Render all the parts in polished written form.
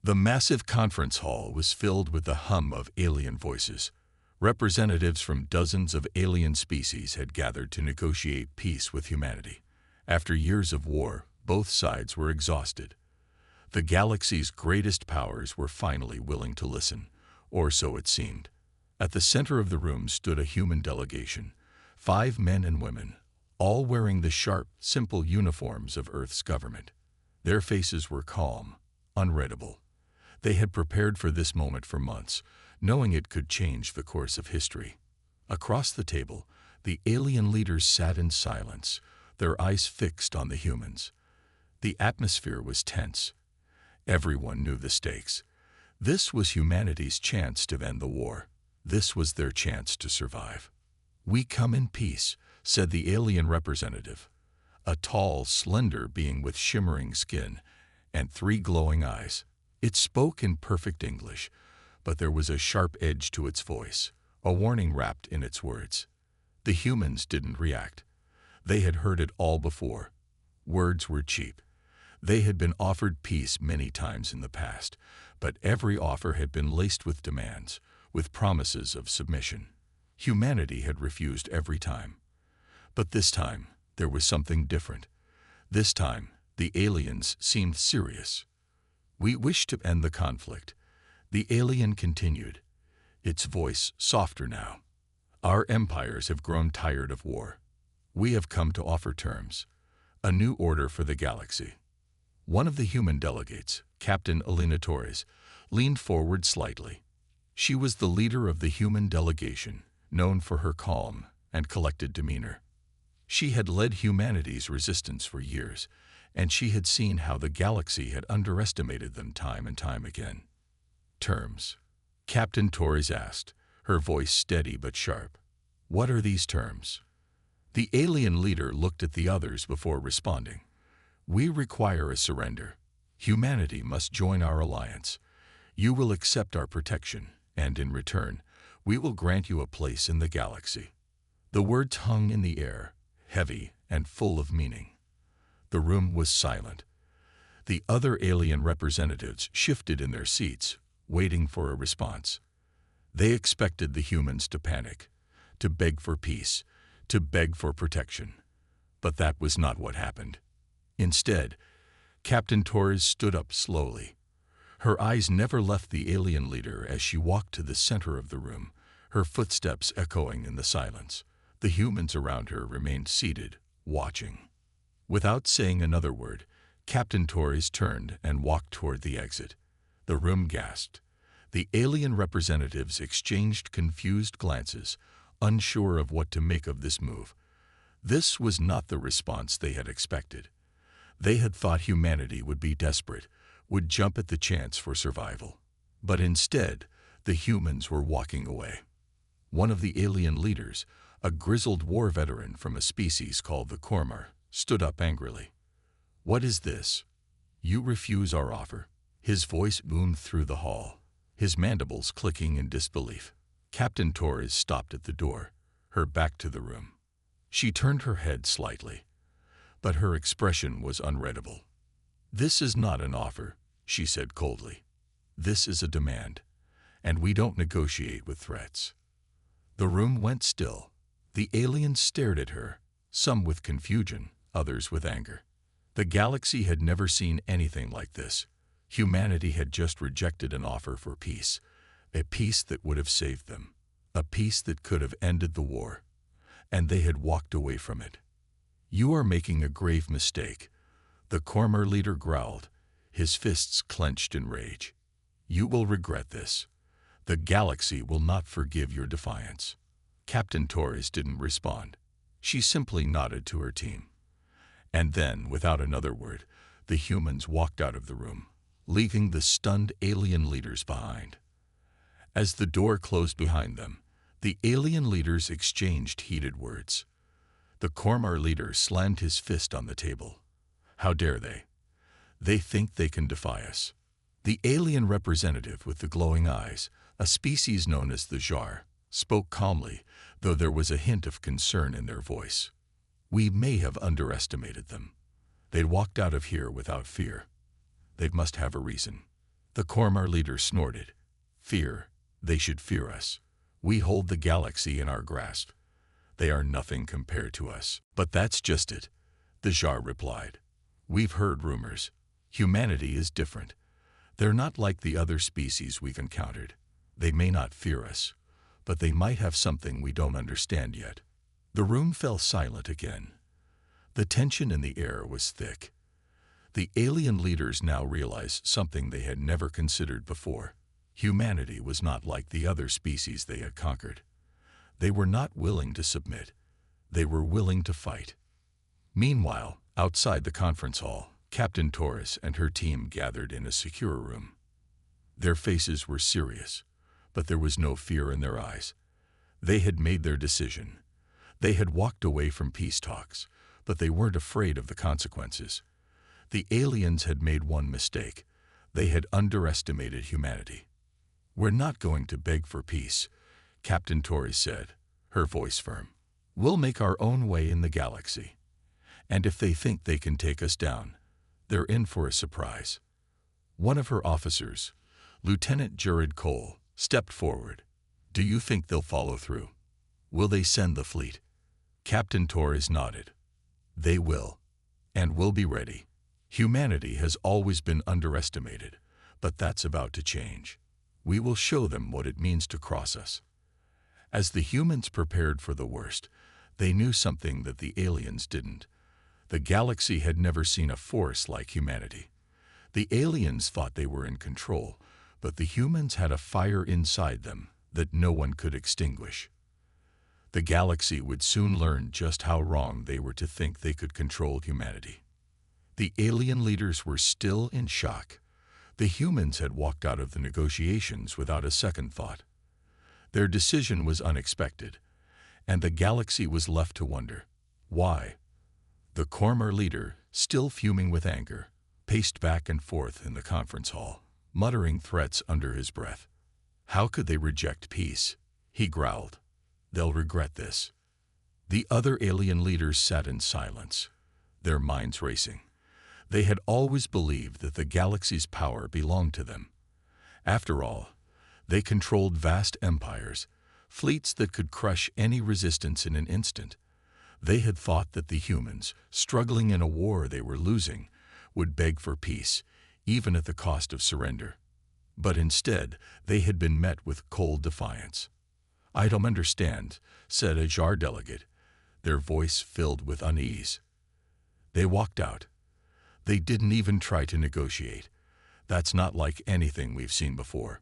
The massive conference hall was filled with the hum of alien voices. Representatives from dozens of alien species had gathered to negotiate peace with humanity. After years of war, both sides were exhausted. The galaxy's greatest powers were finally willing to listen, or so it seemed. At the center of the room stood a human delegation, 5 men and women, all wearing the sharp, simple uniforms of Earth's government. Their faces were calm, unreadable. They had prepared for this moment for months, knowing it could change the course of history. Across the table, the alien leaders sat in silence, their eyes fixed on the humans. The atmosphere was tense. Everyone knew the stakes. This was humanity's chance to end the war. This was their chance to survive. "We come in peace," said the alien representative, a tall, slender being with shimmering skin and 3 glowing eyes. It spoke in perfect English, but there was a sharp edge to its voice, a warning wrapped in its words. The humans didn't react. They had heard it all before. Words were cheap. They had been offered peace many times in the past, but every offer had been laced with demands, with promises of submission. Humanity had refused every time. But this time, there was something different. This time, the aliens seemed serious. "We wish to end the conflict," the alien continued, its voice softer now. "Our empires have grown tired of war. We have come to offer terms, a new order for the galaxy." One of the human delegates, Captain Elena Torres, leaned forward slightly. She was the leader of the human delegation, known for her calm and collected demeanor. She had led humanity's resistance for years, and she had seen how the galaxy had underestimated them time and time again. "Terms?" Captain Torres asked, her voice steady but sharp. "What are these terms?" The alien leader looked at the others before responding. "We require a surrender. Humanity must join our alliance. You will accept our protection, and in return, we will grant you a place in the galaxy." The words hung in the air, heavy and full of meaning. The room was silent. The other alien representatives shifted in their seats, waiting for a response. They expected the humans to panic, to beg for peace, to beg for protection. But that was not what happened. Instead, Captain Torres stood up slowly. Her eyes never left the alien leader as she walked to the center of the room, her footsteps echoing in the silence. The humans around her remained seated, watching. Without saying another word, Captain Torres turned and walked toward the exit. The room gasped. The alien representatives exchanged confused glances, unsure of what to make of this move. This was not the response they had expected. They had thought humanity would be desperate, would jump at the chance for survival. But instead, the humans were walking away. One of the alien leaders, a grizzled war veteran from a species called the Kormar, stood up angrily. "What is this? You refuse our offer?" His voice boomed through the hall, his mandibles clicking in disbelief. Captain Torres stopped at the door, her back to the room. She turned her head slightly, but her expression was unreadable. "This is not an offer," she said coldly. "This is a demand, and we don't negotiate with threats." The room went still. The aliens stared at her, some with confusion, others with anger. The galaxy had never seen anything like this. Humanity had just rejected an offer for peace, a peace that would have saved them, a peace that could have ended the war, and they had walked away from it. "You are making a grave mistake," the Kormar leader growled, his fists clenched in rage. "You will regret this. The galaxy will not forgive your defiance." Captain Torres didn't respond. She simply nodded to her team. And then, without another word, the humans walked out of the room, leaving the stunned alien leaders behind. As the door closed behind them, the alien leaders exchanged heated words. The Kormar leader slammed his fist on the table. "How dare they? They think they can defy us." The alien representative with the glowing eyes, a species known as the Jar, spoke calmly, though there was a hint of concern in their voice. "We may have underestimated them. They'd walked out of here without fear. They must have a reason. The Kormar leader snorted. Fear. They should fear us. We hold the galaxy in our grasp. They are nothing compared to us. But that's just it, the Jar replied. We've heard rumors. Humanity is different. They're not like the other species we've encountered. They may not fear us, but they might have something we don't understand yet. The room fell silent again. The tension in the air was thick. The alien leaders now realized something they had never considered before. Humanity was not like the other species they had conquered. They were not willing to submit. They were willing to fight. Meanwhile, outside the conference hall, Captain Torres and her team gathered in a secure room. Their faces were serious, but there was no fear in their eyes. They had made their decision. They had walked away from peace talks, but they weren't afraid of the consequences. The aliens had made one mistake. They had underestimated humanity. We're not going to beg for peace, Captain Torres said, her voice firm. We'll make our own way in the galaxy. And if they think they can take us down, they're in for a surprise. One of her officers, Lieutenant Jared Cole, stepped forward. Do you think they'll follow through? Will they send the fleet? Captain Torres nodded. They will, and we'll be ready. Humanity has always been underestimated, but that's about to change. We will show them what it means to cross us. As the humans prepared for the worst, they knew something that the aliens didn't. The galaxy had never seen a force like humanity. The aliens thought they were in control, but the humans had a fire inside them that no one could extinguish. The galaxy would soon learn just how wrong they were to think they could control humanity. The alien leaders were still in shock. The humans had walked out of the negotiations without a second thought. Their decision was unexpected, and the galaxy was left to wonder, why? The Kormar leader, still fuming with anger, paced back and forth in the conference hall, muttering threats under his breath. How could they reject peace? He growled. They'll regret this. The other alien leaders sat in silence, their minds racing. They had always believed that the galaxy's power belonged to them. After all, they controlled vast empires, fleets that could crush any resistance in an instant. They had thought that the humans, struggling in a war they were losing, would beg for peace, even at the cost of surrender. But instead, they had been met with cold defiance. I don't understand, said a Jar delegate, their voice filled with unease. They walked out. They didn't even try to negotiate. That's not like anything we've seen before.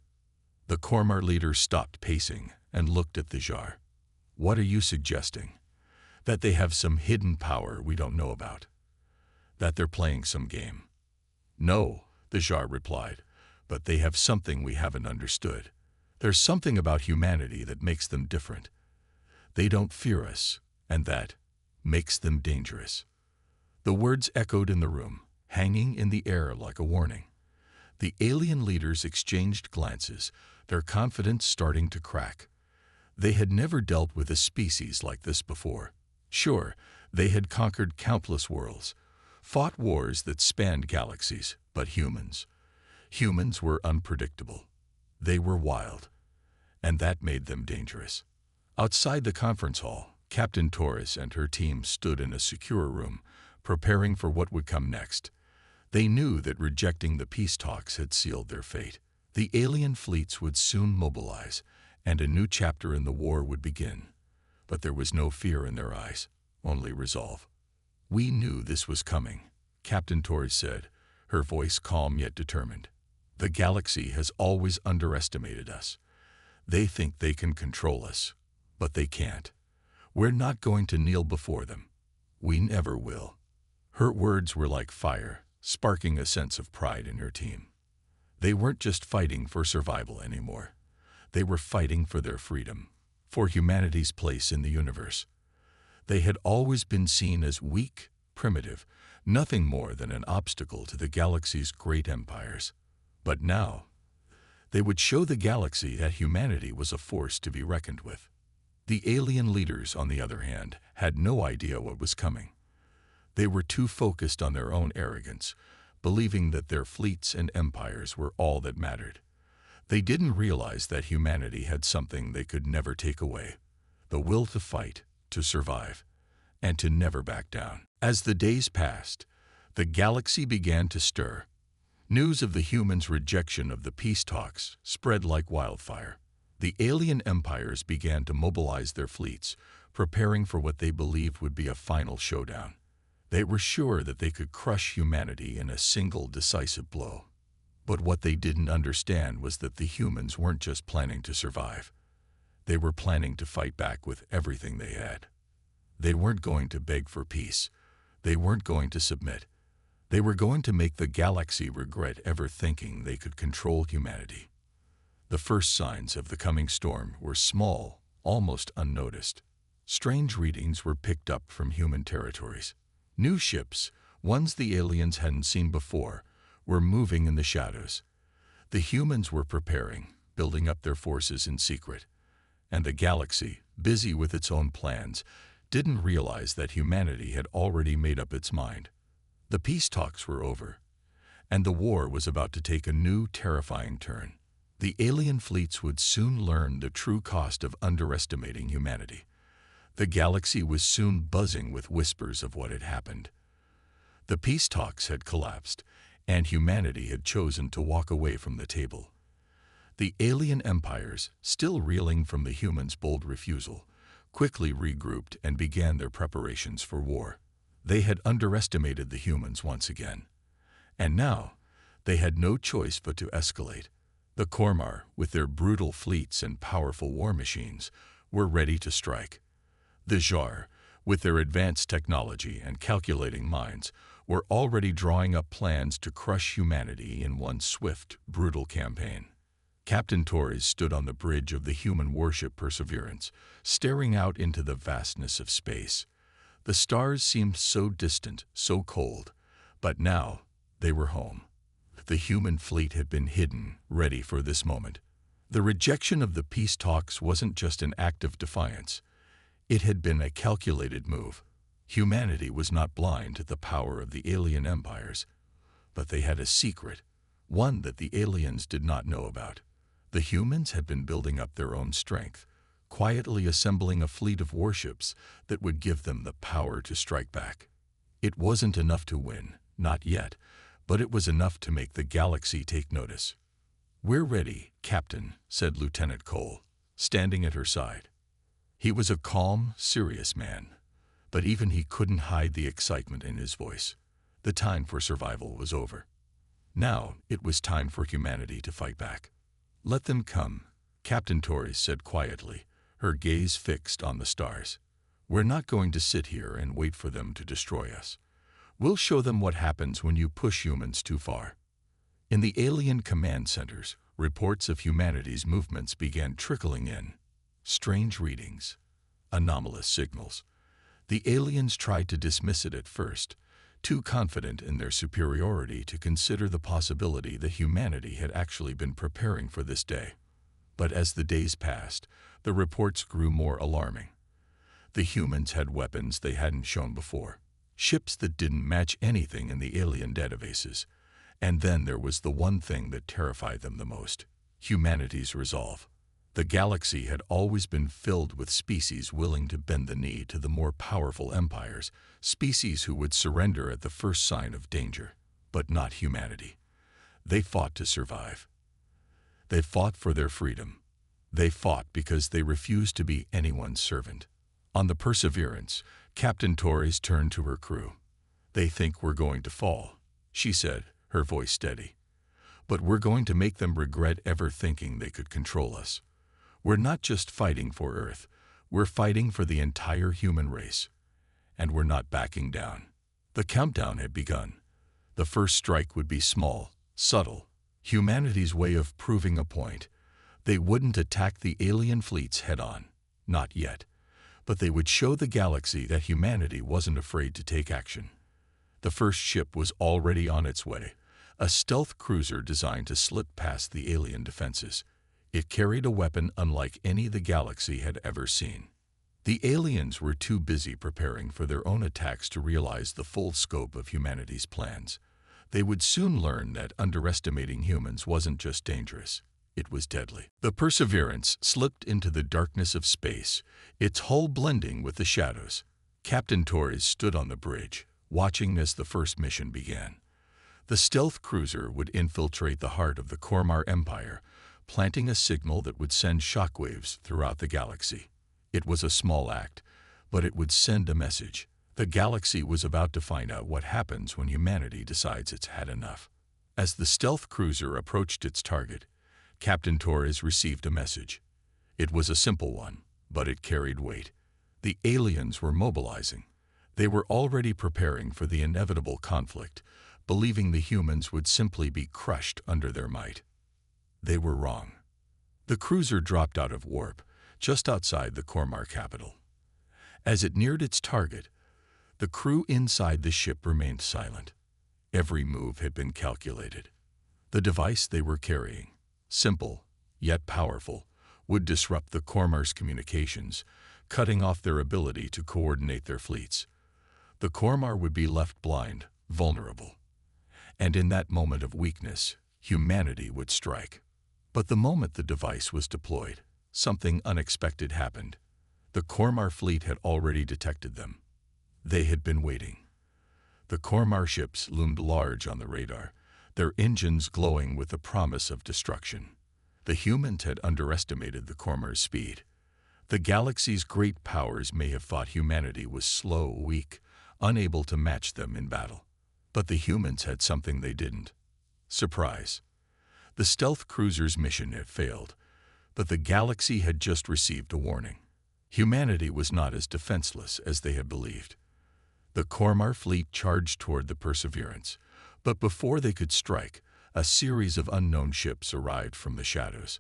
The Kormar leader stopped pacing and looked at the Jar. What are you suggesting? That they have some hidden power we don't know about? That they're playing some game? No, the Jar replied, but they have something we haven't understood. There's something about humanity that makes them different. They don't fear us, and that makes them dangerous. The words echoed in the room, hanging in the air like a warning. The alien leaders exchanged glances, their confidence starting to crack. They had never dealt with a species like this before. Sure, they had conquered countless worlds, fought wars that spanned galaxies, but humans were unpredictable. They were wild, and that made them dangerous. Outside the conference hall, Captain Torres and her team stood in a secure room, preparing for what would come next. They knew that rejecting the peace talks had sealed their fate. The alien fleets would soon mobilize, and a new chapter in the war would begin. But there was no fear in their eyes, only resolve. We knew this was coming, Captain Torres said, her voice calm yet determined. The galaxy has always underestimated us. They think they can control us, but they can't. We're not going to kneel before them. We never will. Her words were like fire, sparking a sense of pride in her team. They weren't just fighting for survival anymore. They were fighting for their freedom, for humanity's place in the universe. They had always been seen as weak, primitive, nothing more than an obstacle to the galaxy's great empires. But now, they would show the galaxy that humanity was a force to be reckoned with. The alien leaders, on the other hand, had no idea what was coming. They were too focused on their own arrogance, believing that their fleets and empires were all that mattered. They didn't realize that humanity had something they could never take away: the will to fight, to survive, and to never back down. As the days passed, the galaxy began to stir. News of the humans' rejection of the peace talks spread like wildfire. The alien empires began to mobilize their fleets, preparing for what they believed would be a final showdown. They were sure that they could crush humanity in a single decisive blow. But what they didn't understand was that the humans weren't just planning to survive. They were planning to fight back with everything they had. They weren't going to beg for peace. They weren't going to submit. They were going to make the galaxy regret ever thinking they could control humanity. The first signs of the coming storm were small, almost unnoticed. Strange readings were picked up from human territories. New ships, ones the aliens hadn't seen before, were moving in the shadows. The humans were preparing, building up their forces in secret. And the galaxy, busy with its own plans, didn't realize that humanity had already made up its mind. The peace talks were over, and the war was about to take a new, terrifying turn. The alien fleets would soon learn the true cost of underestimating humanity. The galaxy was soon buzzing with whispers of what had happened. The peace talks had collapsed, and humanity had chosen to walk away from the table. The alien empires, still reeling from the humans' bold refusal, quickly regrouped and began their preparations for war. They had underestimated the humans once again. And now, they had no choice but to escalate. The Kormar, with their brutal fleets and powerful war machines, were ready to strike. The Jar, with their advanced technology and calculating minds, were already drawing up plans to crush humanity in one swift, brutal campaign. Captain Torres stood on the bridge of the human warship Perseverance, staring out into the vastness of space. The stars seemed so distant, so cold, but now they were home. The human fleet had been hidden, ready for this moment. The rejection of the peace talks wasn't just an act of defiance. It had been a calculated move. Humanity was not blind to the power of the alien empires, but they had a secret, one that the aliens did not know about. The humans had been building up their own strength, quietly assembling a fleet of warships that would give them the power to strike back. It wasn't enough to win, not yet, but it was enough to make the galaxy take notice. "We're ready, Captain," said Lieutenant Cole, standing at her side. He was a calm, serious man, but even he couldn't hide the excitement in his voice. The time for survival was over. Now it was time for humanity to fight back. "Let them come," Captain Torres said quietly, her gaze fixed on the stars. "We're not going to sit here and wait for them to destroy us. We'll show them what happens when you push humans too far." In the alien command centers, reports of humanity's movements began trickling in. Strange readings, anomalous signals. The aliens tried to dismiss it at first, too confident in their superiority to consider the possibility that humanity had actually been preparing for this day. But as the days passed, the reports grew more alarming. The humans had weapons they hadn't shown before, ships that didn't match anything in the alien databases. And then there was the one thing that terrified them the most: humanity's resolve. The galaxy had always been filled with species willing to bend the knee to the more powerful empires, species who would surrender at the first sign of danger. But not humanity. They fought to survive. They fought for their freedom. They fought because they refused to be anyone's servant. On the Perseverance, Captain Torres turned to her crew. "They think we're going to fall," she said, her voice steady. "But we're going to make them regret ever thinking they could control us. We're not just fighting for Earth, we're fighting for the entire human race. And we're not backing down." The countdown had begun. The first strike would be small, subtle, humanity's way of proving a point. They wouldn't attack the alien fleets head-on, not yet, but they would show the galaxy that humanity wasn't afraid to take action. The first ship was already on its way, a stealth cruiser designed to slip past the alien defenses. It carried a weapon unlike any the galaxy had ever seen. The aliens were too busy preparing for their own attacks to realize the full scope of humanity's plans. They would soon learn that underestimating humans wasn't just dangerous, it was deadly. The Perseverance slipped into the darkness of space, its hull blending with the shadows. Captain Torres stood on the bridge, watching as the first mission began. The stealth cruiser would infiltrate the heart of the Cormar Empire, planting a signal that would send shockwaves throughout the galaxy. It was a small act, but it would send a message. The galaxy was about to find out what happens when humanity decides it's had enough. As the stealth cruiser approached its target, Captain Torres received a message. It was a simple one, but it carried weight. The aliens were mobilizing. They were already preparing for the inevitable conflict, believing the humans would simply be crushed under their might. They were wrong. The cruiser dropped out of warp, just outside the Cormar capital. As it neared its target, the crew inside the ship remained silent. Every move had been calculated. The device they were carrying, simple yet powerful, would disrupt the Cormar's communications, cutting off their ability to coordinate their fleets. The Cormar would be left blind, vulnerable. And in that moment of weakness, humanity would strike. But the moment the device was deployed, something unexpected happened. The Cormar fleet had already detected them. They had been waiting. The Cormar ships loomed large on the radar, their engines glowing with the promise of destruction. The humans had underestimated the Cormar's speed. The galaxy's great powers may have thought humanity was slow, weak, unable to match them in battle. But the humans had something they didn't. Surprise. The stealth cruiser's mission had failed, but the galaxy had just received a warning. Humanity was not as defenseless as they had believed. The Cormar fleet charged toward the Perseverance, but before they could strike, a series of unknown ships arrived from the shadows.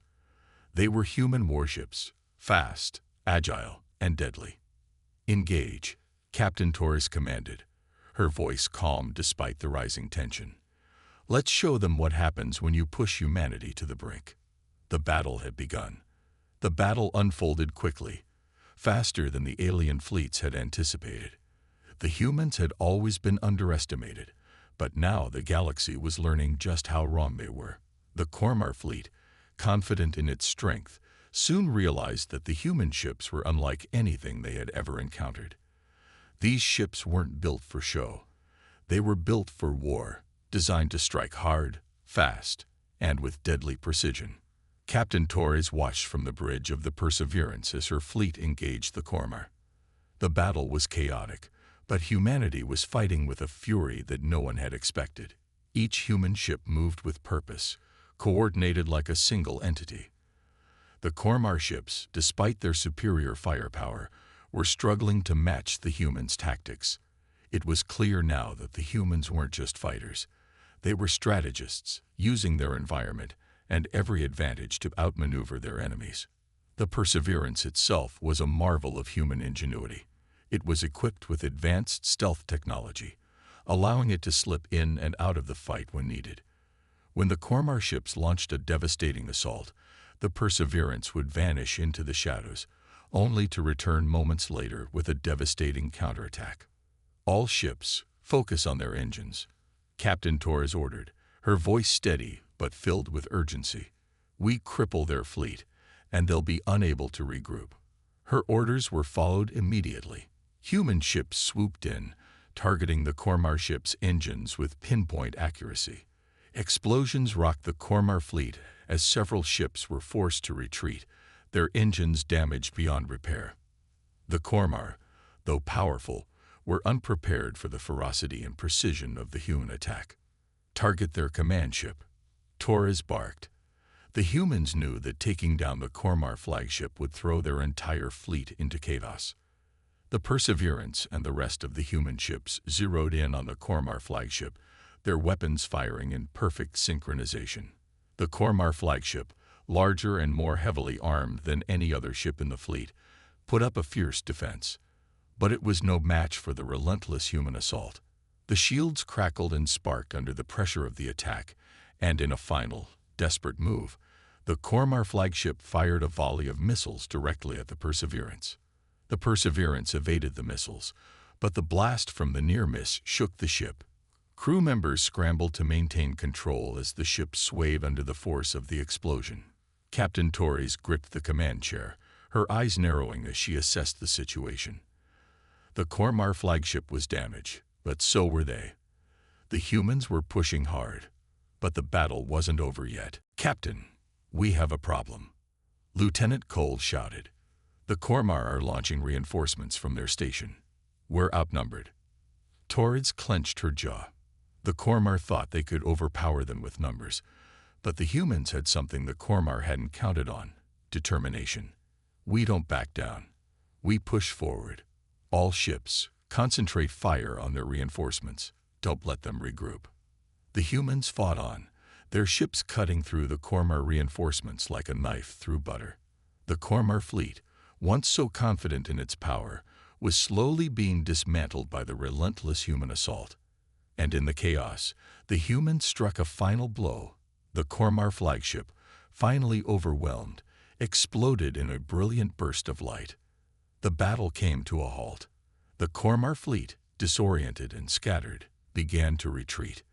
They were human warships, fast, agile, and deadly. "Engage," Captain Torres commanded, her voice calm despite the rising tension. "Let's show them what happens when you push humanity to the brink." The battle had begun. The battle unfolded quickly, faster than the alien fleets had anticipated. The humans had always been underestimated, but now the galaxy was learning just how wrong they were. The Cormar fleet, confident in its strength, soon realized that the human ships were unlike anything they had ever encountered. These ships weren't built for show. They were built for war, designed to strike hard, fast, and with deadly precision. Captain Torres watched from the bridge of the Perseverance as her fleet engaged the Cormar. The battle was chaotic, but humanity was fighting with a fury that no one had expected. Each human ship moved with purpose, coordinated like a single entity. The Cormar ships, despite their superior firepower, were struggling to match the humans' tactics. It was clear now that the humans weren't just fighters. They were strategists, using their environment and every advantage to outmaneuver their enemies. The Perseverance itself was a marvel of human ingenuity. It was equipped with advanced stealth technology, allowing it to slip in and out of the fight when needed. When the Cormar ships launched a devastating assault, the Perseverance would vanish into the shadows, only to return moments later with a devastating counterattack. "All ships, focus on their engines," Captain Torres ordered, her voice steady but filled with urgency. "We cripple their fleet, and they'll be unable to regroup." Her orders were followed immediately. Human ships swooped in, targeting the Cormar ship's engines with pinpoint accuracy. Explosions rocked the Cormar fleet as several ships were forced to retreat, their engines damaged beyond repair. The Cormar, though powerful, were unprepared for the ferocity and precision of the human attack. "Target their command ship," Torres barked. The humans knew that taking down the Cormar flagship would throw their entire fleet into chaos. The Perseverance and the rest of the human ships zeroed in on the Cormar flagship, their weapons firing in perfect synchronization. The Cormar flagship, larger and more heavily armed than any other ship in the fleet, put up a fierce defense. But it was no match for the relentless human assault. The shields crackled and sparked under the pressure of the attack, and in a final, desperate move, the Cormar flagship fired a volley of missiles directly at the Perseverance. The Perseverance evaded the missiles, but the blast from the near miss shook the ship, Crew members scrambled to maintain control as the ship swayed under the force of the explosion. Captain Torres gripped the command chair, her eyes narrowing as she assessed the situation. The Kormar flagship was damaged, but so were they. The humans were pushing hard, but the battle wasn't over yet. "Captain, we have a problem," Lieutenant Cole shouted. "The Kormar are launching reinforcements from their station. We're outnumbered." Torres clenched her jaw. The Kormar thought they could overpower them with numbers, but the humans had something the Kormar hadn't counted on: determination. "We don't back down. We push forward. All ships, concentrate fire on their reinforcements. Don't let them regroup." The humans fought on, their ships cutting through the Kormar reinforcements like a knife through butter. The Kormar fleet, once so confident in its power, was slowly being dismantled by the relentless human assault. And in the chaos, the humans struck a final blow. The Kormar flagship, finally overwhelmed, exploded in a brilliant burst of light. The battle came to a halt. The Kormar fleet, disoriented and scattered, began to retreat.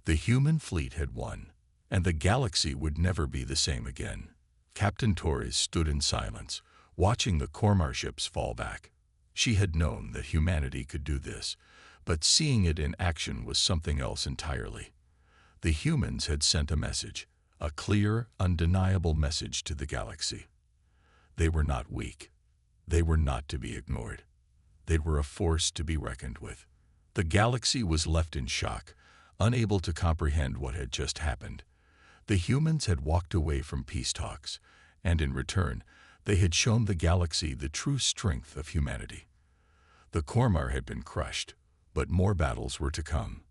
The human fleet had won, and the galaxy would never be the same again. Captain Torres stood in silence, watching the Kormar ships fall back. She had known that humanity could do this, but seeing it in action was something else entirely. The humans had sent a message, a clear, undeniable message to the galaxy. They were not weak. They were not to be ignored. They were a force to be reckoned with. The galaxy was left in shock, unable to comprehend what had just happened. The humans had walked away from peace talks, and in return, they had shown the galaxy the true strength of humanity. The Kormar had been crushed, but more battles were to come.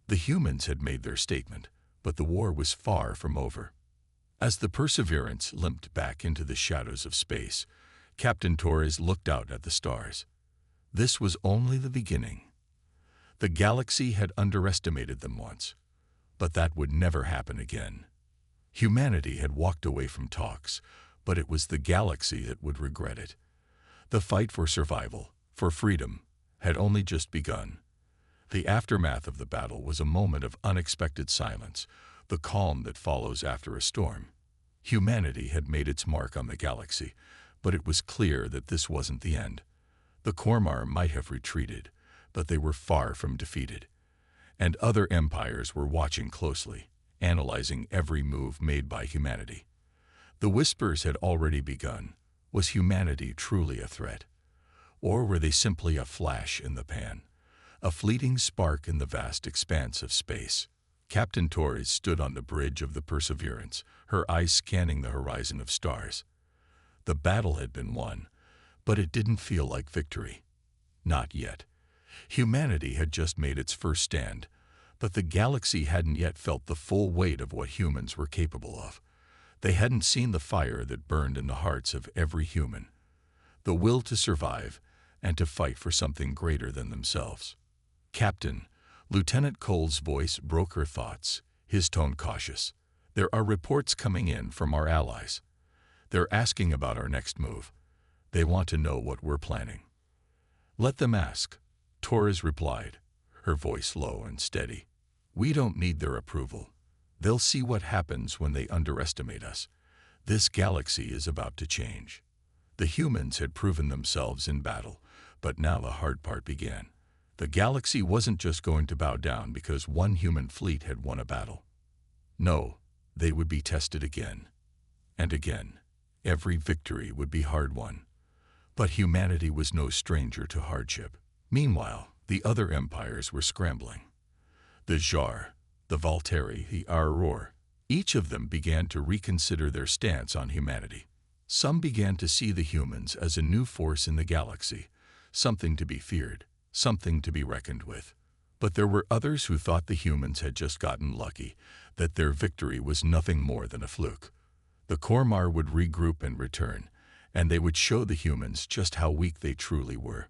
The humans had made their statement, but the war was far from over. As the Perseverance limped back into the shadows of space, Captain Torres looked out at the stars. This was only the beginning. The galaxy had underestimated them once, but that would never happen again. Humanity had walked away from talks, but it was the galaxy that would regret it. The fight for survival, for freedom, had only just begun. The aftermath of the battle was a moment of unexpected silence, the calm that follows after a storm. Humanity had made its mark on the galaxy, but it was clear that this wasn't the end. The Kormar might have retreated, but they were far from defeated. And other empires were watching closely, analyzing every move made by humanity. The whispers had already begun. Was humanity truly a threat? Or were they simply a flash in the pan, a fleeting spark in the vast expanse of space? Captain Torres stood on the bridge of the Perseverance, her eyes scanning the horizon of stars. The battle had been won, but it didn't feel like victory. Not yet. Humanity had just made its first stand, but the galaxy hadn't yet felt the full weight of what humans were capable of. They hadn't seen the fire that burned in the hearts of every human, the will to survive and to fight for something greater than themselves. "Captain," Lieutenant Cole's voice broke her thoughts, his tone cautious. "There are reports coming in from our allies. They're asking about our next move. They want to know what we're planning." "Let them ask," Torres replied, her voice low and steady. "We don't need their approval. They'll see what happens when they underestimate us. This galaxy is about to change." The humans had proven themselves in battle, but now the hard part began. The galaxy wasn't just going to bow down because one human fleet had won a battle. No, they would be tested again and again. Every victory would be hard-won. But humanity was no stranger to hardship. Meanwhile, the other empires were scrambling. The Jar, the Valteri, the Auror, each of them began to reconsider their stance on humanity. Some began to see the humans as a new force in the galaxy, something to be feared, something to be reckoned with. But there were others who thought the humans had just gotten lucky, that their victory was nothing more than a fluke. The Kormar would regroup and return, and they would show the humans just how weak they truly were.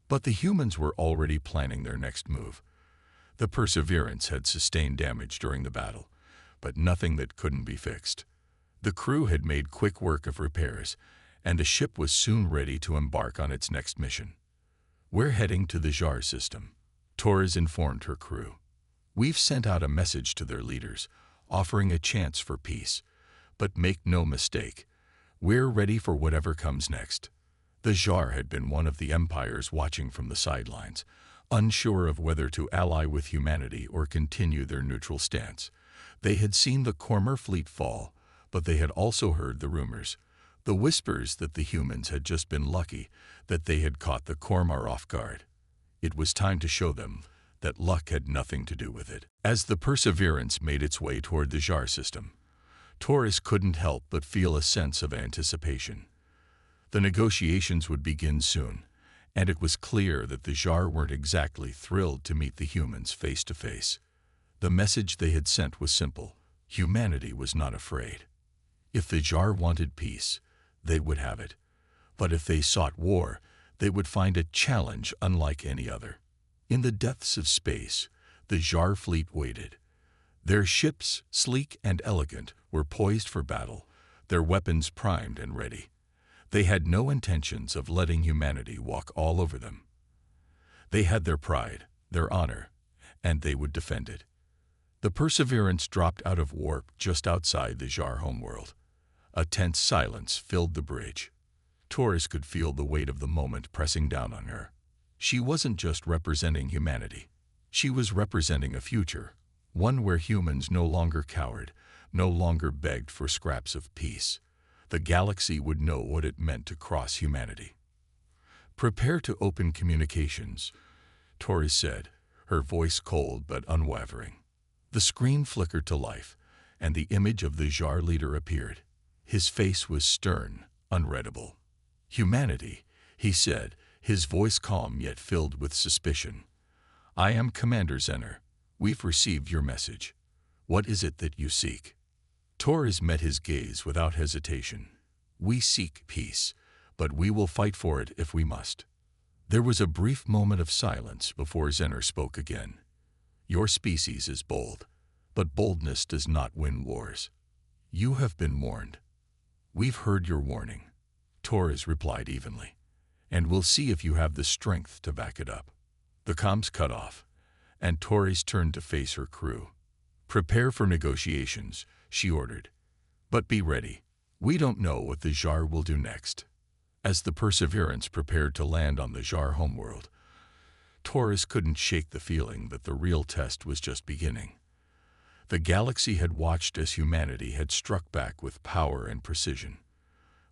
But the humans were already planning their next move. The Perseverance had sustained damage during the battle, but nothing that couldn't be fixed. The crew had made quick work of repairs, and the ship was soon ready to embark on its next mission. "We're heading to the Jar system," Torres informed her crew. We've sent out a message to their leaders, offering a chance for peace. But make no mistake, we're ready for whatever comes next. The Jar had been one of the empires watching from the sidelines, unsure of whether to ally with humanity or continue their neutral stance. They had seen the Cormer fleet fall, but they had also heard the rumors, the whispers that the humans had just been lucky, that they had caught the Cormer off guard. It was time to show them that luck had nothing to do with it. As the Perseverance made its way toward the Jar system, Torres couldn't help but feel a sense of anticipation. The negotiations would begin soon, and it was clear that the Jar weren't exactly thrilled to meet the humans face to face. The message they had sent was simple: humanity was not afraid. If the Jar wanted peace, they would have it. But if they sought war, they would find a challenge unlike any other. In the depths of space, the Jar fleet waited. Their ships, sleek and elegant, were poised for battle, their weapons primed and ready. They had no intentions of letting humanity walk all over them. They had their pride, their honor, and they would defend it. The Perseverance dropped out of warp just outside the Jar homeworld. A tense silence filled the bridge. Torres could feel the weight of the moment pressing down on her. She wasn't just representing humanity. She was representing a future, one where humans no longer cowered, no longer begged for scraps of peace. The galaxy would know what it meant to cross humanity. "Prepare to open communications," Torres said, her voice cold but unwavering. The screen flickered to life, and the image of the Jar leader appeared. His face was stern, unreadable. "Humanity," he said, his voice calm yet filled with suspicion. "I am Commander Zener. We've received your message. What is it that you seek?" Torres met his gaze without hesitation. "We seek peace, but we will fight for it if we must." There was a brief moment of silence before Zener spoke again. "Your species is bold, but boldness does not win wars. You have been warned." "We've heard your warning," Torres replied evenly, "and we'll see if you have the strength to back it up." The comms cut off, and Torres turned to face her crew. "Prepare for negotiations," she ordered. "But be ready. We don't know what the Jar will do next." As the Perseverance prepared to land on the Jar homeworld, Torres couldn't shake the feeling that the real test was just beginning. The galaxy had watched as humanity had struck back with power and precision.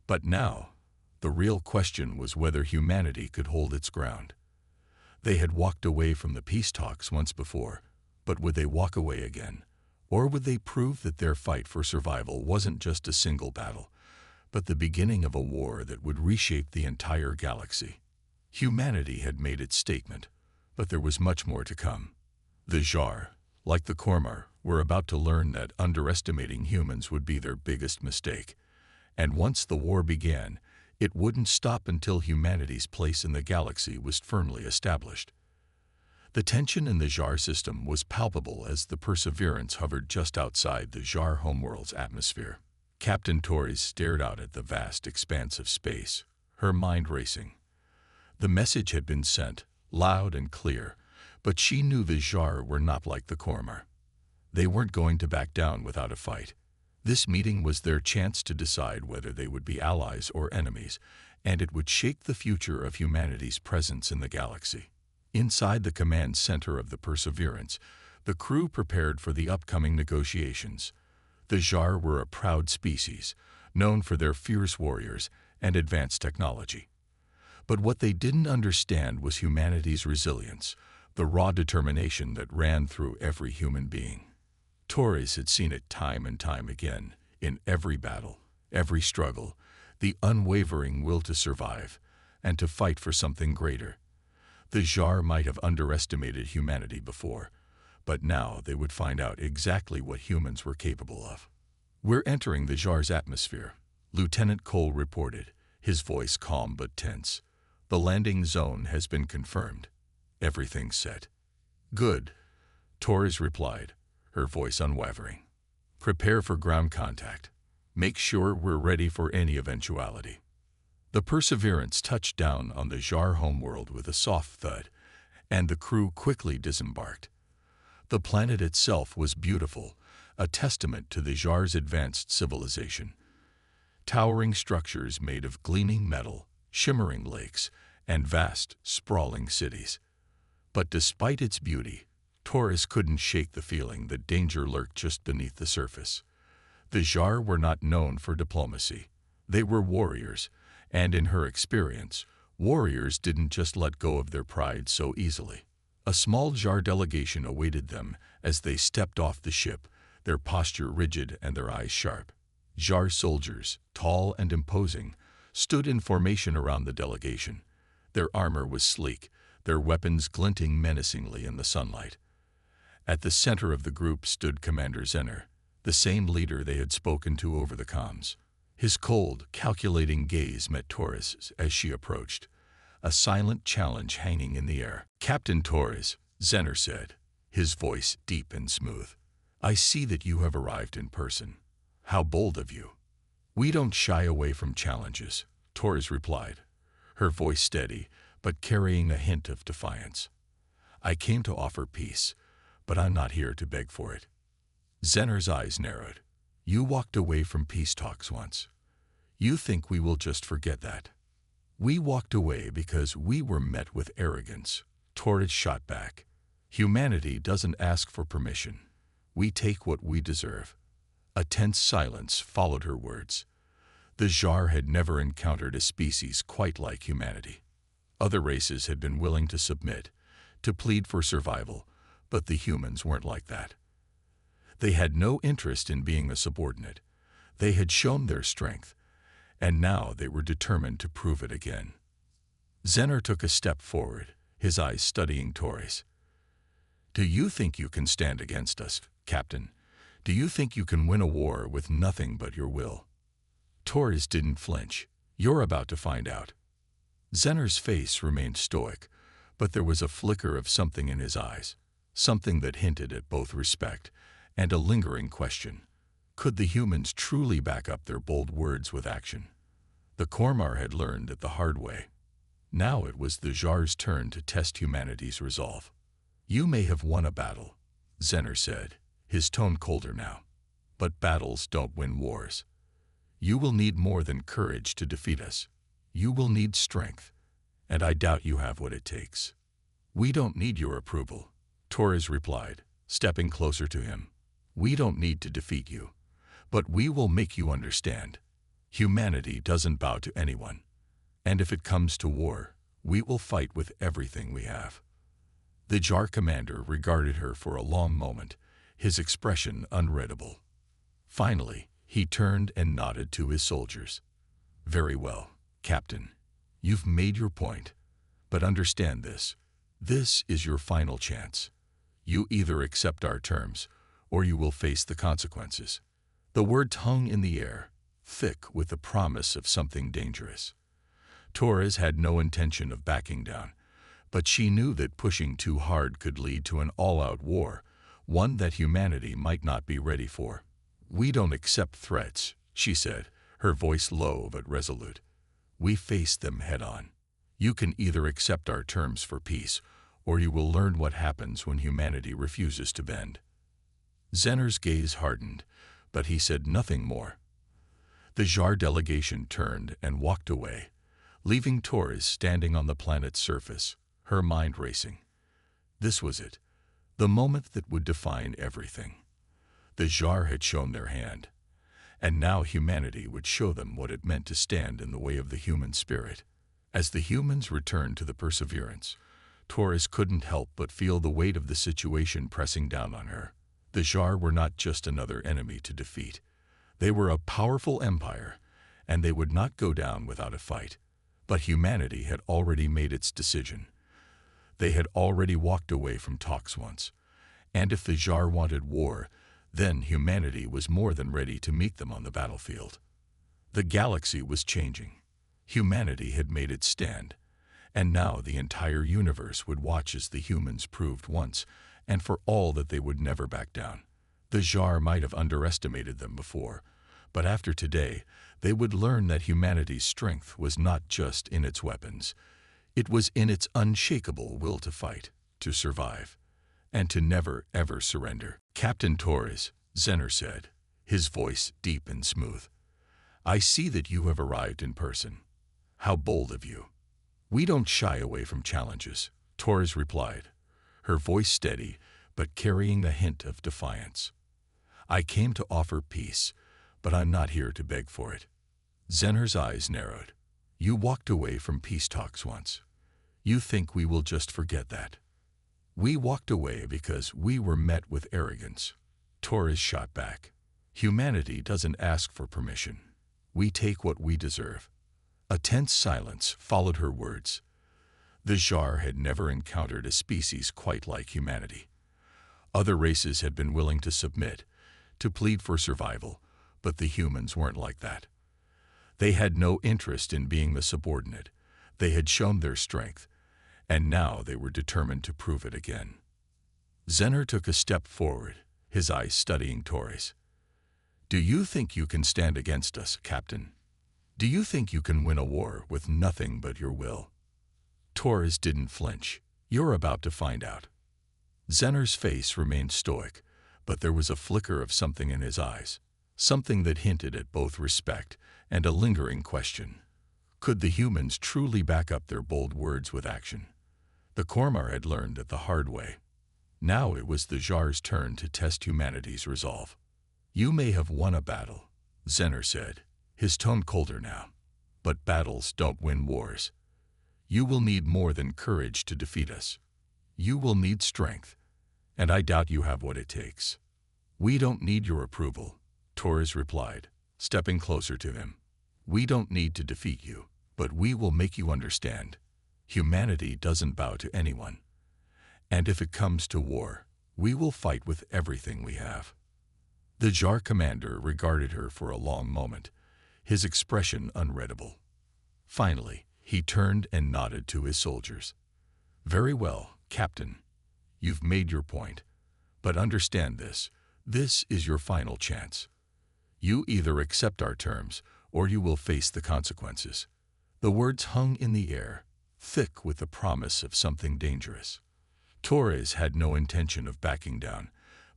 But now, the real question was whether humanity could hold its ground. They had walked away from the peace talks once before, but would they walk away again? Or would they prove that their fight for survival wasn't just a single battle, but the beginning of a war that would reshape the entire galaxy? Humanity had made its statement, but there was much more to come. The Jar, like the Cormer, were about to learn that underestimating humans would be their biggest mistake. And once the war began, it wouldn't stop until humanity's place in the galaxy was firmly established. The tension in the Jar system was palpable as the Perseverance hovered just outside the Jar homeworld's atmosphere. Captain Torres stared out at the vast expanse of space, her mind racing. The message had been sent, loud and clear, but she knew the Jar were not like the Cormer. They weren't going to back down without a fight. This meeting was their chance to decide whether they would be allies or enemies, and it would shape the future of humanity's presence in the galaxy. Inside the command center of the Perseverance, the crew prepared for the upcoming negotiations. The Jar were a proud species, known for their fierce warriors and advanced technology. But what they didn't understand was humanity's resilience, the raw determination that ran through every human being. Torres had seen it time and time again, in every battle, every struggle, the unwavering will to survive and to fight for something greater. The Jar might have underestimated humanity before, but now they would find out exactly what humans were capable of. "We're entering the Jar's atmosphere," Lieutenant Cole reported, his voice calm but tense. "The landing zone has been confirmed. Everything's set." "Good," Torres replied, her voice unwavering. "Prepare for ground contact. Make sure we're ready for any eventuality." The Perseverance touched down on the Jar homeworld with a soft thud, and the crew quickly disembarked. The planet itself was beautiful, a testament to the Jar's advanced civilization. Towering structures made of gleaming metal, shimmering lakes, and vast, sprawling cities. But despite its beauty, Taurus couldn't shake the feeling that danger lurked just beneath the surface. The Jar were not known for diplomacy. They were warriors, and in her experience, warriors didn't just let go of their pride so easily. A small Jar delegation awaited them as they stepped off the ship, their posture rigid and their eyes sharp. Jar soldiers, tall and imposing, stood in formation around the delegation. Their armor was sleek, their weapons glinting menacingly in the sunlight. At the center of the group stood Commander Zener, the same leader they had spoken to over the comms. His cold, calculating gaze met Taurus as she approached, a silent challenge hanging in the air. "Captain Torres," Zener said, his voice deep and smooth, "I see that you have arrived in person. How bold of you." "We don't shy away from challenges," Torres replied, her voice steady but carrying a hint of defiance. "I came to offer peace, but I'm not here to beg for it." Zener's eyes narrowed. "You walked away from peace talks once. You think we will just forget that?" "We walked away because we were met with arrogance," Torres shot back. "Humanity doesn't ask for permission. We take what we deserve." A tense silence followed her words. The Jar had never encountered a species quite like humanity. Other races had been willing to submit, to plead for survival, but the humans weren't like that. They had no interest in being a subordinate. They had shown their strength, and now they were determined to prove it again. Zener took a step forward, his eyes studying Torres. "Do you think you can stand against us, Captain? Do you think you can win a war with nothing but your will?" Torres didn't flinch. "You're about to find out." Zener's face remained stoic, but there was a flicker of something in his eyes, something that hinted at both respect and a lingering question. Could the humans truly back up their bold words with action? The Kormar had learned it the hard way. Now it was the Jar's turn to test humanity's resolve. "You may have won a battle," Zener said, his tone colder now, "but battles don't win wars. You will need more than courage to defeat us. You will need strength, and I doubt you have what it takes." "We don't need your approval," Torres replied, stepping closer to him. "We don't need to defeat you, but we will make you understand. Humanity doesn't bow to anyone, and if it comes to war, we will fight with everything we have." The Jar commander regarded her for a long moment, his expression unreadable. Finally, he turned and nodded to his soldiers. "Very well, Captain. You've made your point, but understand this. This is your final chance. You either accept our terms, or you will face the consequences." The words hung in the air, thick with the promise of something dangerous. Torres had no intention of backing down, but she knew that pushing too hard could lead to an all-out war, one that humanity might not be ready for. "We don't accept threats," she said, her voice low but resolute. "We face them head-on. You can either accept our terms for peace, or you will learn what happens when humanity refuses to bend." Zener's gaze hardened, but he said nothing more. The Jar delegation turned and walked away, leaving Torres standing on the planet's surface, her mind racing. This was it, the moment that would define everything. The Jar had shown their hand, and now humanity would show them what it meant to stand in the way of the human spirit. As the humans returned to the Perseverance, Torres couldn't help but feel the weight of the situation pressing down on her. The Jar were not just another enemy to defeat. They were a powerful empire, and they would not go down without a fight. But humanity had already made its decision. They had already walked away from talks once, and if the Jar wanted war, then humanity was more than ready to meet them on the battlefield. The galaxy was changing. Humanity had made its stand, and now the entire universe would watch as the humans proved once and for all that they would never back down. The Jar might have underestimated them before, but after today, they would learn that humanity's strength was not just in its weapons. It was in its unshakable will to fight, to survive. and to never ever surrender. Captain Torres, Zener said, his voice deep and smooth. I see that you have arrived in person. How bold of you. We don't shy away from challenges, Torres replied, her voice steady but carrying a hint of defiance. I came to offer peace, but I'm not here to beg for it. Zener's eyes narrowed. You walked away from peace talks once. You think we will just forget that? We walked away because we were met with arrogance. Torres shot back. Humanity doesn't ask for permission. We take what we deserve. A tense silence followed her words. The Jar had never encountered a species quite like humanity. Other races had been willing to submit, to plead for survival, but the humans weren't like that. They had no interest in being the subordinate. They had shown their strength, and now they were determined to prove it again. Zener took a step forward, his eyes studying Torres. Do you think you can stand against us, Captain? Do you think you can win a war with nothing but your will? Torres didn't flinch. You're about to find out. Zener's face remained stoic, but there was a flicker of something in his eyes, something that hinted at both respect and a lingering question. Could the humans truly back up their bold words with action? The Kormar had learned it the hard way. Now it was the Jar's turn to test humanity's resolve. You may have won a battle, Zener said, his tone colder now. But battles don't win wars. You will need more than courage to defeat us. You will need strength, and I doubt you have what it takes. We don't need your approval, Torres replied, stepping closer to him. We don't need to defeat you, but we will make you understand. Humanity doesn't bow to anyone. And if it comes to war, we will fight with everything we have. The Jar commander regarded her for a long moment, his expression unreadable. Finally, he turned and nodded to his soldiers. Very well, Captain. You've made your point. But understand this. This is your final chance. You either accept our terms, or you will face the consequences. The words hung in the air, thick with the promise of something dangerous. Torres had no intention of backing down,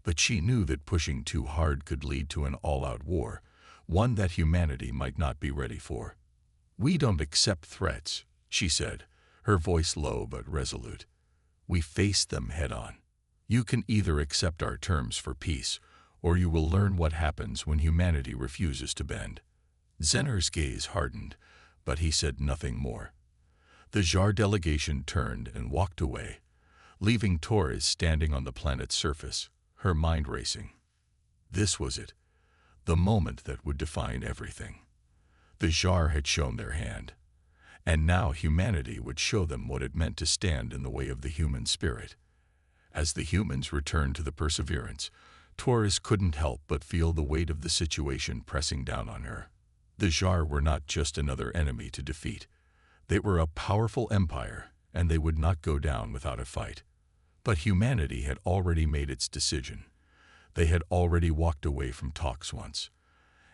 but she knew that pushing too hard could lead to an all-out war, one that humanity might not be ready for. We don't accept threats, she said, her voice low but resolute. We face them head-on. You can either accept our terms for peace, or you will learn what happens when humanity refuses to bend. Zener's gaze hardened, but he said nothing more. The Jar delegation turned and walked away, leaving Torres standing on the planet's surface, her mind racing. This was it, the moment that would define everything. The Jar had shown their hand, and now humanity would show them what it meant to stand in the way of the human spirit. As the humans returned to the Perseverance, Torres couldn't help but feel the weight of the situation pressing down on her. The Jar were not just another enemy to defeat. They were a powerful empire, and they would not go down without a fight. But humanity had already made its decision. They had already walked away from talks once.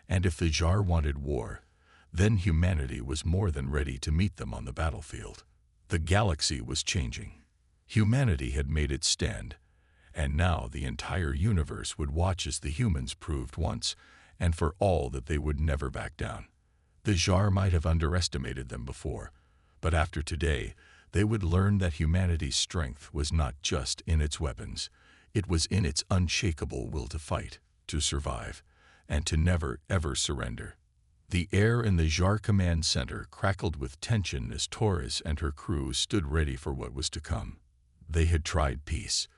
And if the Jar wanted war, then humanity was more than ready to meet them on the battlefield. The galaxy was changing. Humanity had made its stand, and now the entire universe would watch as the humans proved once and for all that they would never back down. The Jar might have underestimated them before, but after today, they would learn that humanity's strength was not just in its weapons. It was in its unshakable will to fight, to survive, and to never ever surrender. The air in the Jar Command Center crackled with tension as Torres and her crew stood ready for what was to come. They had tried peace.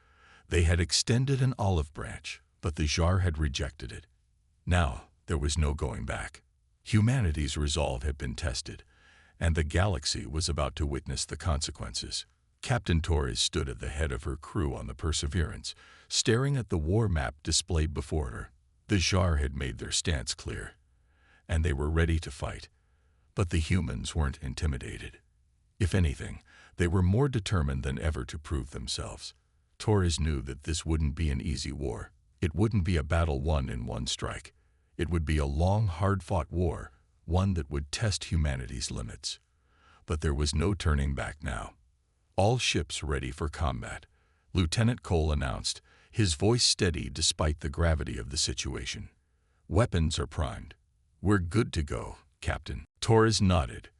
They had extended an olive branch, but the Jar had rejected it. Now there was no going back. Humanity's resolve had been tested, and the galaxy was about to witness the consequences. Captain Torres stood at the head of her crew on the Perseverance, staring at the war map displayed before her. The Jar had made their stance clear, and they were ready to fight. But the humans weren't intimidated. If anything, they were more determined than ever to prove themselves. Torres knew that this wouldn't be an easy war. It wouldn't be a battle won in one strike. It would be a long, hard-fought war, one that would test humanity's limits. But there was no turning back now. All ships ready for combat, Lieutenant Cole announced, his voice steady despite the gravity of the situation. "Weapons are primed. We're good to go, Captain." Torres nodded.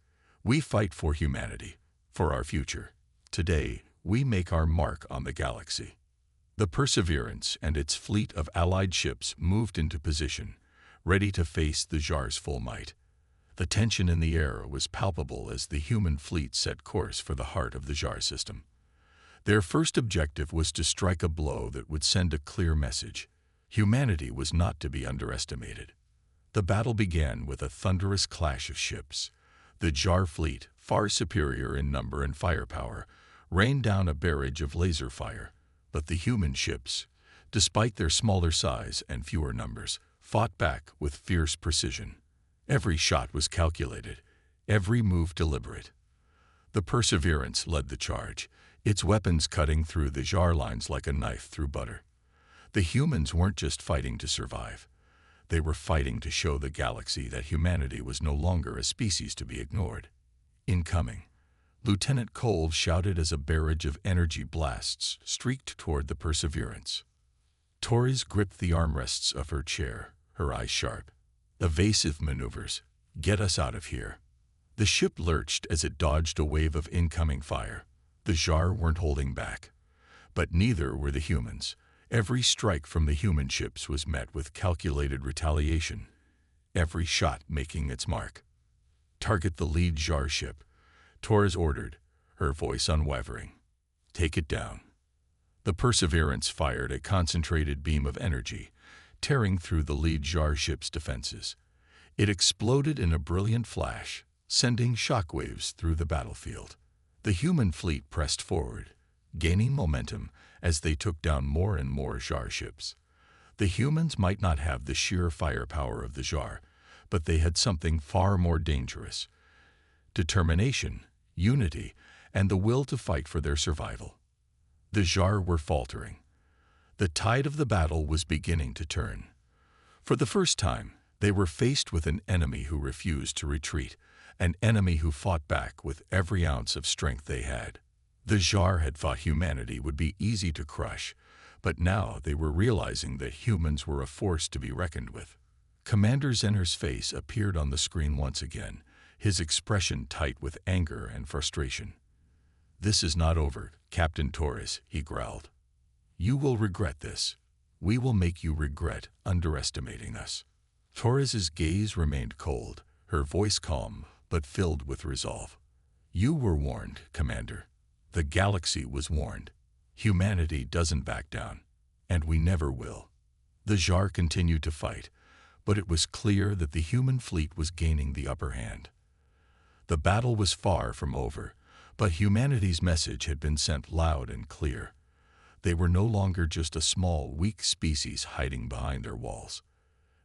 "We fight for humanity, for our future. Today, we make our mark on the galaxy." The Perseverance and its fleet of Allied ships moved into position, ready to face the Jar's full might. The tension in the air was palpable as the human fleet set course for the heart of the Jar system. Their first objective was to strike a blow that would send a clear message. Humanity was not to be underestimated. The battle began with a thunderous clash of ships. The Jar fleet, far superior in number and firepower, rained down a barrage of laser fire, but the human ships, despite their smaller size and fewer numbers, fought back with fierce precision. Every shot was calculated, every move deliberate. The Perseverance led the charge, its weapons cutting through the Jar lines like a knife through butter. The humans weren't just fighting to survive. They were fighting to show the galaxy that humanity was no longer a species to be ignored. "Incoming," Lieutenant Cole shouted as a barrage of energy blasts streaked toward the Perseverance. Torres gripped the armrests of her chair, her eyes sharp. "Evasive maneuvers. Get us out of here." The ship lurched as it dodged a wave of incoming fire. The Jar weren't holding back. But neither were the humans. Every strike from the human ships was met with calculated retaliation, every shot making its mark. "Target the lead Jar ship," Torres ordered, her voice unwavering. "Take it down." The Perseverance fired a concentrated beam of energy, tearing through the lead Jar ship's defenses. It exploded in a brilliant flash, sending shockwaves through the battlefield. The human fleet pressed forward, gaining momentum as they took down more and more Jar ships. The humans might not have the sheer firepower of the Jar, but they had something far more dangerous: determination, unity, and the will to fight for their survival. The Jar were faltering. The tide of the battle was beginning to turn. For the first time, they were faced with an enemy who refused to retreat, an enemy who fought back with every ounce of strength they had. The Jar had thought humanity would be easy to crush, but now they were realizing that humans were a force to be reckoned with. Commander Zener's face appeared on the screen once again, his expression tight with anger and frustration. "This is not over, Captain Torres," he growled. "You will regret this. We will make you regret underestimating us." Torres's gaze remained cold, her voice calm, but filled with resolve. "You were warned, Commander. The galaxy was warned. Humanity doesn't back down, and we never will." The Jar continued to fight, but it was clear that the human fleet was gaining the upper hand. The battle was far from over, but humanity's message had been sent loud and clear. They were no longer just a small, weak species hiding behind their walls.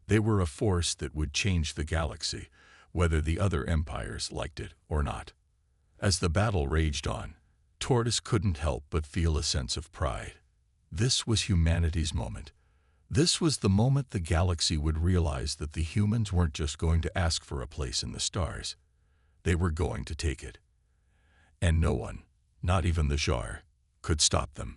They were a force that would change the galaxy, whether the other empires liked it or not. As the battle raged on, Torres couldn't help but feel a sense of pride. This was humanity's moment. This was the moment the galaxy would realize that the humans weren't just going to ask for a place in the stars. They were going to take it. And no one, not even the Jar, could stop them.